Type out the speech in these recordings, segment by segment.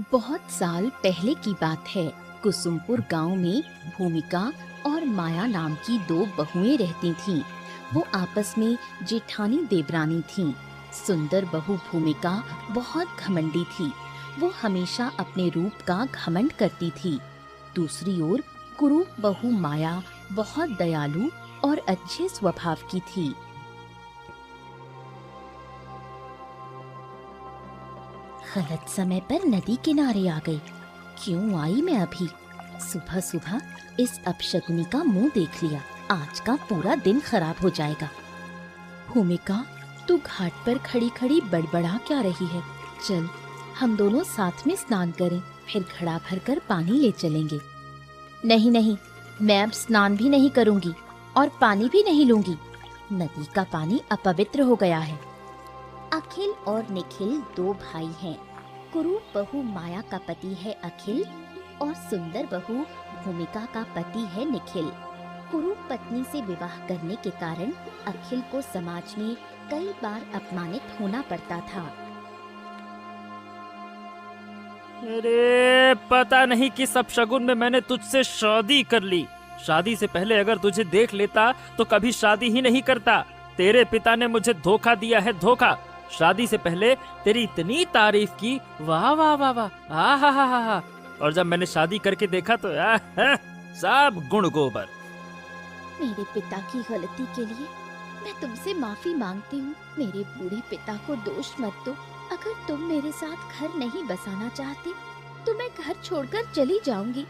बहुत साल पहले की बात है। कुसुमपुर गांव में भूमिका और माया नाम की दो बहुएं रहती थीं। वो आपस में जेठानी देवरानी थीं। सुंदर बहू भूमिका बहुत घमंडी थी। वो हमेशा अपने रूप का घमंड करती थी। दूसरी ओर कुरूप बहू माया बहुत दयालु और अच्छे स्वभाव की थी। गलत समय पर नदी किनारे आ गई। क्यों आई मैं अभी? सुबह सुबह इस अपशकुनी का मुंह देख लिया। आज का पूरा दिन खराब हो जाएगा। भूमिका, तू घाट पर खड़ी खड़ी बड़बड़ा क्या रही है? चल, हम दोनों साथ में स्नान करें, फिर घड़ा भर कर पानी ले चलेंगे। नहीं नहीं, मैं अब स्नान भी नहीं करूंगी और पानी भी नहीं लूंगी। नदी का पानी अपवित्र हो गया है। अखिल और निखिल दो भाई हैं। कुरूप बहू माया का पति है अखिल और सुंदर बहू भूमिका का पति है निखिल। कुरूप पत्नी से विवाह करने के कारण अखिल को समाज में कई बार अपमानित होना पड़ता था। अरे पता नहीं किस अपशगुन में मैंने तुझसे शादी कर ली। शादी से पहले अगर तुझे देख लेता तो कभी शादी ही नहीं करता। तेरे पिता ने मुझे धोखा दिया है, धोखा। शादी से पहले तेरी इतनी तारीफ की, वाह वाह वाह वाह, आहा। और जब मैंने शादी करके देखा तो सब गुण गोबर। मेरे पिता की गलती के लिए मैं तुमसे माफी मांगती हूँ। मेरे बूढ़े पिता को दोष मत दो। अगर तुम मेरे साथ घर नहीं बसाना चाहते तो मैं घर छोड़कर चली जाऊंगी।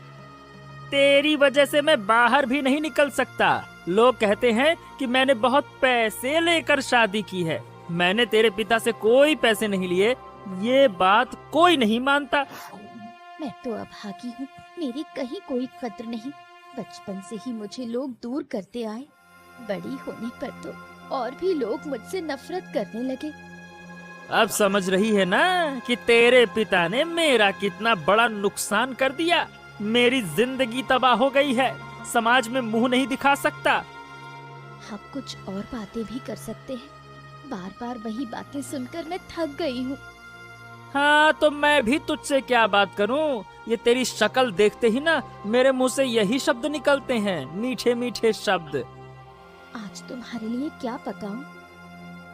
तेरी वजह से मैं बाहर भी नहीं निकल सकता। लोग कहते हैं कि मैंने बहुत पैसे लेकर शादी की है। मैंने तेरे पिता से कोई पैसे नहीं लिए। ये बात कोई नहीं मानता। मैं तो अभागी हूँ, मेरी कहीं कोई कद्र नहीं। बचपन से ही मुझे लोग दूर करते आए। बड़ी होने पर तो और भी लोग मुझसे नफरत करने लगे। अब समझ रही है ना कि तेरे पिता ने मेरा कितना बड़ा नुकसान कर दिया। मेरी जिंदगी तबाह हो गई है। समाज में मुंह नहीं दिखा सकता। हम कुछ और बातें भी कर सकते हैं। बार बार वही बातें सुनकर मैं थक गई हूँ। हाँ, तो मैं भी तुझसे क्या बात करूं? ये तेरी शक्ल देखते ही ना मेरे मुंह से यही शब्द निकलते हैं, मीठे मीठे शब्द। आज तुम्हारे लिए क्या पकाऊं?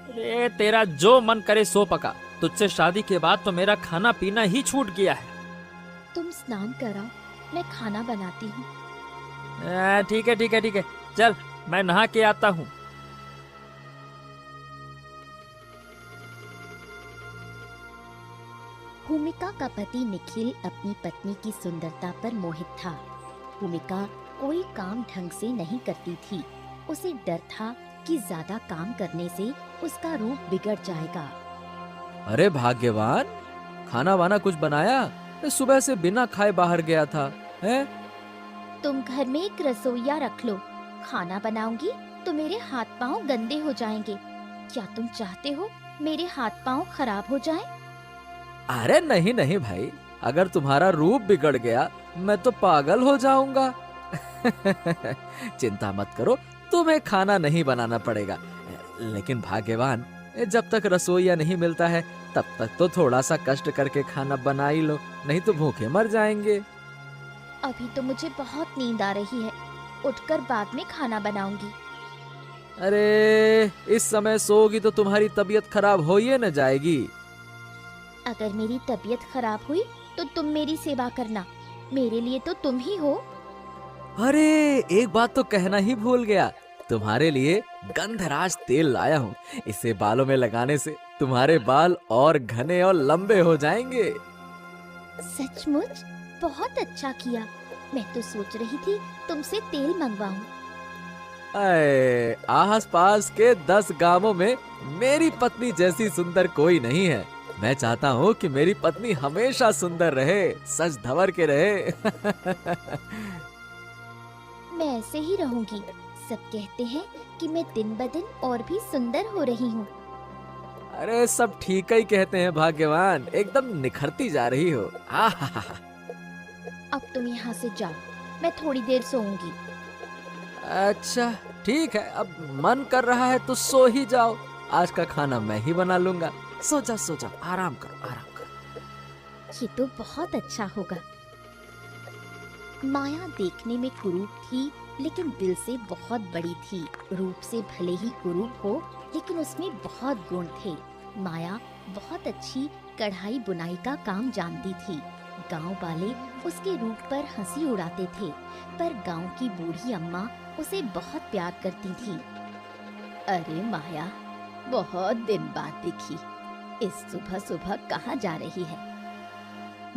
अरे तेरा जो मन करे सो पका। तुझसे शादी के बाद तो मेरा खाना पीना ही छूट गया है। तुम स्नान कराओ, मैं खाना बनाती हूँ। ठीक है ठीक है ठीक है, चल मैं नहा के आता हूँ। भूमिका का पति निखिल अपनी पत्नी की सुंदरता पर मोहित था। भूमिका कोई काम ढंग से नहीं करती थी। उसे डर था कि ज्यादा काम करने से उसका रूप बिगड़ जाएगा। अरे भाग्यवान, खाना वाना कुछ बनाया? सुबह से बिना खाए बाहर गया था है? तुम घर में एक रसोइया रख लो। खाना बनाऊंगी तो मेरे हाथ पांव गंदे हो जाएंगे। क्या तुम चाहते हो मेरे हाथ पांव खराब हो जाएं? अरे नहीं नहीं भाई, अगर तुम्हारा रूप बिगड़ गया मैं तो पागल हो जाऊंगा। चिंता मत करो, तुम्हें खाना नहीं बनाना पड़ेगा। लेकिन भाग्यवान, जब तक रसोइया नहीं मिलता है तब तक तो थोड़ा सा कष्ट करके खाना बना ही लो, नहीं तो भूखे मर जाएंगे। अभी तो मुझे बहुत नींद आ रही है। उठकर बाद में खाना बनाऊंगी। अरे इस समय सोओगी तो तुम्हारी तबीयत खराब हो ही न जाएगी। अगर मेरी तबीयत खराब हुई तो तुम मेरी सेवा करना। मेरे लिए तो तुम ही हो। अरे एक बात तो कहना ही भूल गया, तुम्हारे लिए गंधराज तेल लाया हूँ। इसे बालों में लगाने से तुम्हारे बाल और घने और लंबे हो जाएंगे। सचमुच बहुत अच्छा किया। मैं तो सोच रही थी तुमसे तेल मंगवाऊं। आस पास के 10 गांवों में मेरी पत्नी जैसी सुंदर कोई नहीं है। मैं चाहता हूँ कि मेरी पत्नी हमेशा सुंदर रहे, सज धवर के रहे। मैं ऐसे ही रहूंगी। सब कहते हैं कि मैं दिन ब दिन और भी सुंदर हो रही हूँ। अरे सब ठीक ही कहते हैं भाग्यवान, एकदम निखरती जा रही हो। अब तुम यहाँ से जाओ, मैं थोड़ी देर सोऊंगी। अच्छा ठीक है, अब मन कर रहा है तो सो ही जाओ। आज का खाना मैं ही बना लूंगा। सो जा, आराम करो, आराम करो। ये तो बहुत अच्छा होगा। माया देखने में कुरूप थी, लेकिन दिल से बहुत बड़ी थी। रूप से भले ही कुरूप हो, लेकिन उसमें बहुत गुण थे। माया बहुत अच्छी कढ़ाई बुनाई का काम जानती थी। गांव वाले उसके रूप पर हंसी उड़ाते थे, पर गांव की बूढ़ी अम्मा उसे बहुत प्यार करती थी। अरे माया, बहुत दिन बाद दिखी। इस सुबह सुबह कहाँ जा रही है?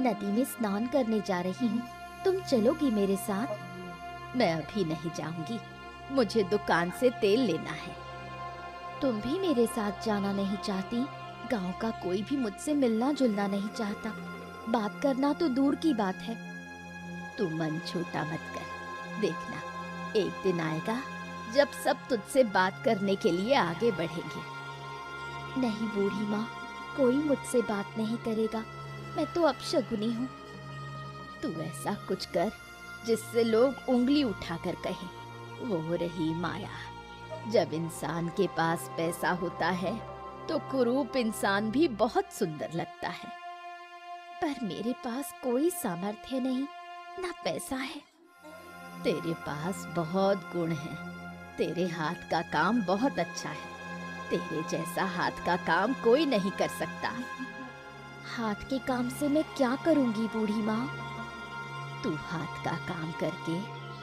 नदी में स्नान करने जा रही हूँ। तुम चलोगी मेरे साथ? मैं अभी नहीं जाऊंगी, मुझे दुकान से तेल लेना है। तुम भी मेरे साथ जाना नहीं चाहती? गांव का कोई भी मुझसे मिलना जुलना नहीं चाहता। बात करना तो दूर की बात है। तू मन छोटा मत कर। देखना, एक दिन आएगा जब सब तुझसे बात करने के लिए आगे बढ़ेंगे। नहीं बूढ़ी माँ, कोई मुझसे बात नहीं करेगा। मैं तो अपशगुनी हूँ। तू ऐसा कुछ कर जिससे लोग उंगली उठाकर कहें, वो रही माया। जब इंसान के पास पैसा होता है तो कुरूप इंसान भी बहुत सुंदर लगता है। पर मेरे पास कोई सामर्थ्य नहीं, ना पैसा है। तेरे पास बहुत गुण है। तेरे हाथ का काम बहुत अच्छा है। तेरे जैसा हाथ का काम कोई नहीं कर सकता। हाथ के काम से मैं क्या करूंगी बूढ़ी माँ? तू हाथ का काम करके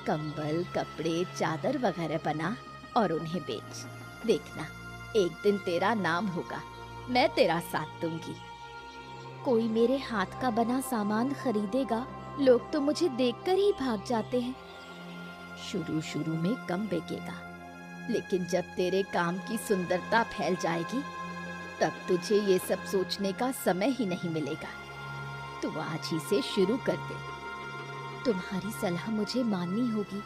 कंबल, कपड़े, चादर वगैरह बना और उन्हें बेच। देखना, एक दिन तेरा नाम होगा। मैं तेरा साथ दूंगी। कोई मेरे हाथ का बना सामान खरीदेगा, लोग तो मुझे देखकर ही भाग जाते हैं। शुरू शुरू में कम बिकेगा, लेकिन जब तेरे काम की सुंदरता फैल जाएगी, तब तुझे ये सब सोचने का समय ही नहीं मिलेगा। तू आज ही से शुरू कर दे। तुम्हारी सलाह मुझे माननी होगी,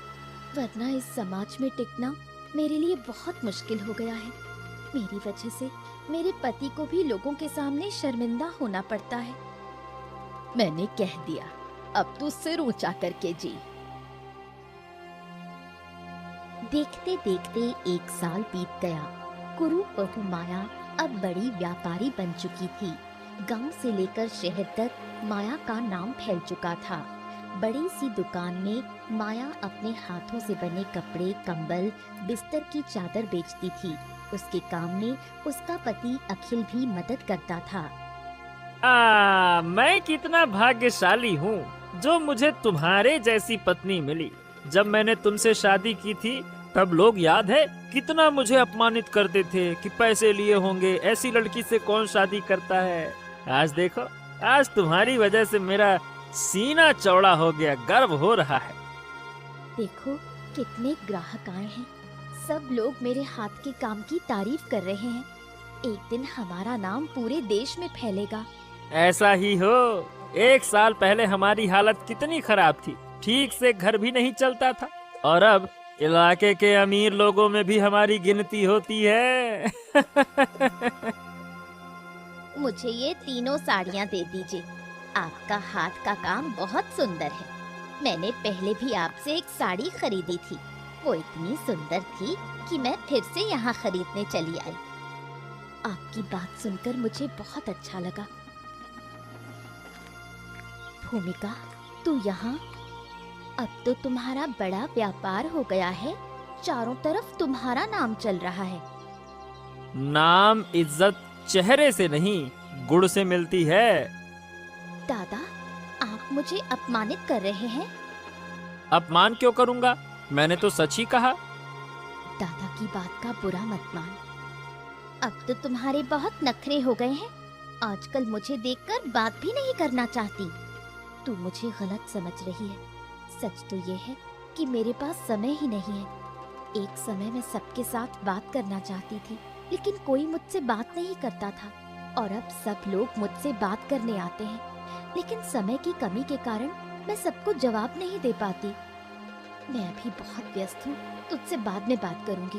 वरना इस समाज में टिकना मेरे लिए बहुत मुश्किल हो गया है। मेरी वजह से मेरे पति को भी लोगों के सामने शर्मिंदा होना पड़ता है। मैंने कह दिया, अब तू सिर ऊंचा करके जी। देखते देखते 1 साल बीत गया। कुरूप बहू माया अब बड़ी व्यापारी बन चुकी थी। गांव से लेकर शहर तक माया का नाम फैल चुका था। बड़ी सी दुकान में माया अपने हाथों से बने कपड़े, कंबल, बिस्तर की चादर बेचती थी। उसके काम में उसका पति अखिल भी मदद करता था। मैं कितना भाग्यशाली हूँ जो मुझे तुम्हारे जैसी पत्नी मिली। जब मैंने तुमसे शादी की थी तब लोग याद है कितना मुझे अपमानित करते थे कि पैसे लिए होंगे, ऐसी लड़की से कौन शादी करता है। आज देखो, आज तुम्हारी वजह से मेरा सीना चौड़ा हो गया, गर्व हो रहा है। देखो कितने ग्राहक आए हैं। सब लोग मेरे हाथ के काम की तारीफ कर रहे हैं। एक दिन हमारा नाम पूरे देश में फैलेगा। ऐसा ही हो। 1 साल पहले हमारी हालत कितनी खराब थी, ठीक से घर भी नहीं चलता था, और अब इलाके के अमीर लोगों में भी हमारी गिनती होती है। मुझे ये तीनों साड़ियाँ दे दीजिए। आपका हाथ का काम बहुत सुंदर है। मैंने पहले भी आपसे एक साड़ी खरीदी थी। वो इतनी सुंदर थी कि मैं फिर से यहाँ खरीदने चली आई। आपकी बात सुनकर मुझे बहुत अच्छा लगा। भूमिका, तू यहाँ? अब तो तुम्हारा बड़ा व्यापार हो गया है। चारों तरफ तुम्हारा नाम चल रहा है। नाम इज्जत चेहरे से नहीं, गुण से मिलती है। दादा, आप मुझे अपमानित कर रहे हैं। अपमान क्यों करूंगा? मैंने तो सच ही कहा। दादा की बात का बुरा मत मान। अब तो तुम्हारे बहुत नखरे हो गए हैं। आजकल मुझे देखकर बात भी नहीं करना चाहती। तू मुझे गलत समझ रही है। सच तो ये है कि मेरे पास समय ही नहीं है। एक समय मैं सबके साथ बात करना चाहती थी, लेकिन कोई मुझसे बात नहीं करता था। और अब सब लोग मुझसे बात करने आते हैं, लेकिन समय की कमी के कारण मैं सबको जवाब नहीं दे पाती। मैं अभी बहुत व्यस्त हूँ, तुझसे बाद में बात करूंगी।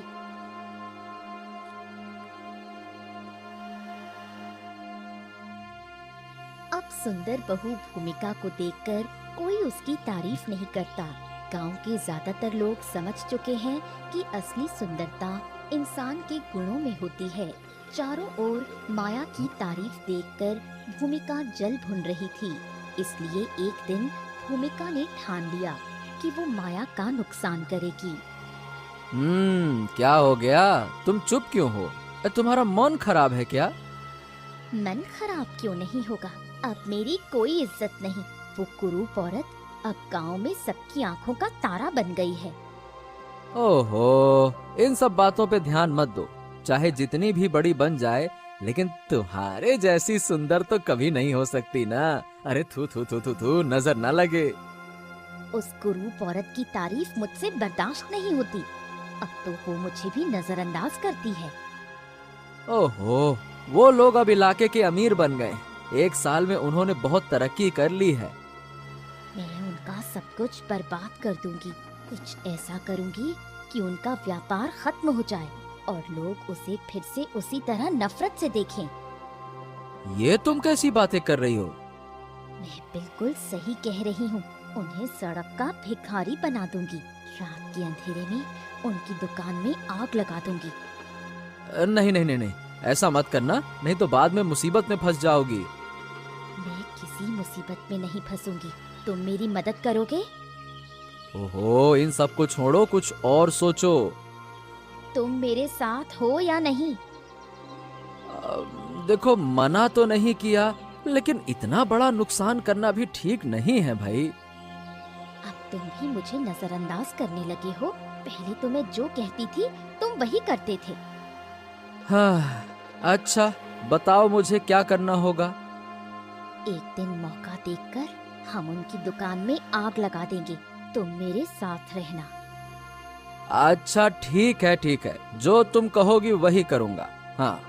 अब सुंदर बहू भूमिका को देखकर कोई उसकी तारीफ नहीं करता। गांव के ज्यादातर लोग समझ चुके हैं कि असली सुंदरता इंसान के गुणों में होती है। चारों ओर माया की तारीफ देखकर भूमिका जल भुन रही थी। इसलिए एक दिन भूमिका ने ठान लिया कि वो माया का नुकसान करेगी। क्या हो गया? तुम चुप क्यों हो? तुम्हारा मन खराब है क्या? मन खराब क्यों नहीं होगा? अब मेरी कोई इज्जत नहीं। वो कुरूप औरत अब गांव में सबकी आंखों का तारा बन गई है। ओहो, इन सब बातों पे ध्यान मत दो। चाहे जितनी भी बड़ी बन जाए, लेकिन तुम्हारे जैसी सुंदर तो कभी नहीं हो सकती ना। अरे थू थू थू थू थू, नजर ना लगे। उस कुरूप औरत की तारीफ मुझसे बर्दाश्त नहीं होती। अब तो वो मुझे भी नजरअंदाज करती है। ओहो, वो लोग अब इलाके के अमीर बन गए। एक साल में उन्होंने बहुत तरक्की कर ली है। मैं उनका सब कुछ बर्बाद कर दूंगी। कुछ ऐसा करूंगी कि उनका व्यापार खत्म हो जाए और लोग उसे फिर से उसी तरह नफरत से देखें। ये तुम कैसी बातें कर रही हो? मैं बिल्कुल सही कह रही हूँ। उन्हें सड़क का भिखारी बना दूंगी। रात के अंधेरे में उनकी दुकान में आग लगा दूंगी। नहीं नहीं नहीं नहीं, ऐसा मत करना, नहीं तो बाद में मुसीबत में फंस जाओगी। मैं किसी मुसीबत में नहीं फंसूंगी। तुम मेरी मदद करोगे? ओहो, इन सब को छोड़ो, कुछ और सोचो। तुम मेरे साथ हो या नहीं? देखो, मना तो नहीं किया, लेकिन इतना बड़ा नुकसान करना भी ठीक नहीं है भाई। अब तुम भी मुझे नजरअंदाज करने लगे हो। पहले तो मैं जो कहती थी तुम वही करते थे। हाँ, अच्छा बताओ मुझे क्या करना होगा? एक दिन मौका देखकर हम उनकी दुकान में आग लगा देंगे। तुम मेरे साथ रहना। अच्छा ठीक है, जो तुम कहोगी वही करूँगा। हाँ।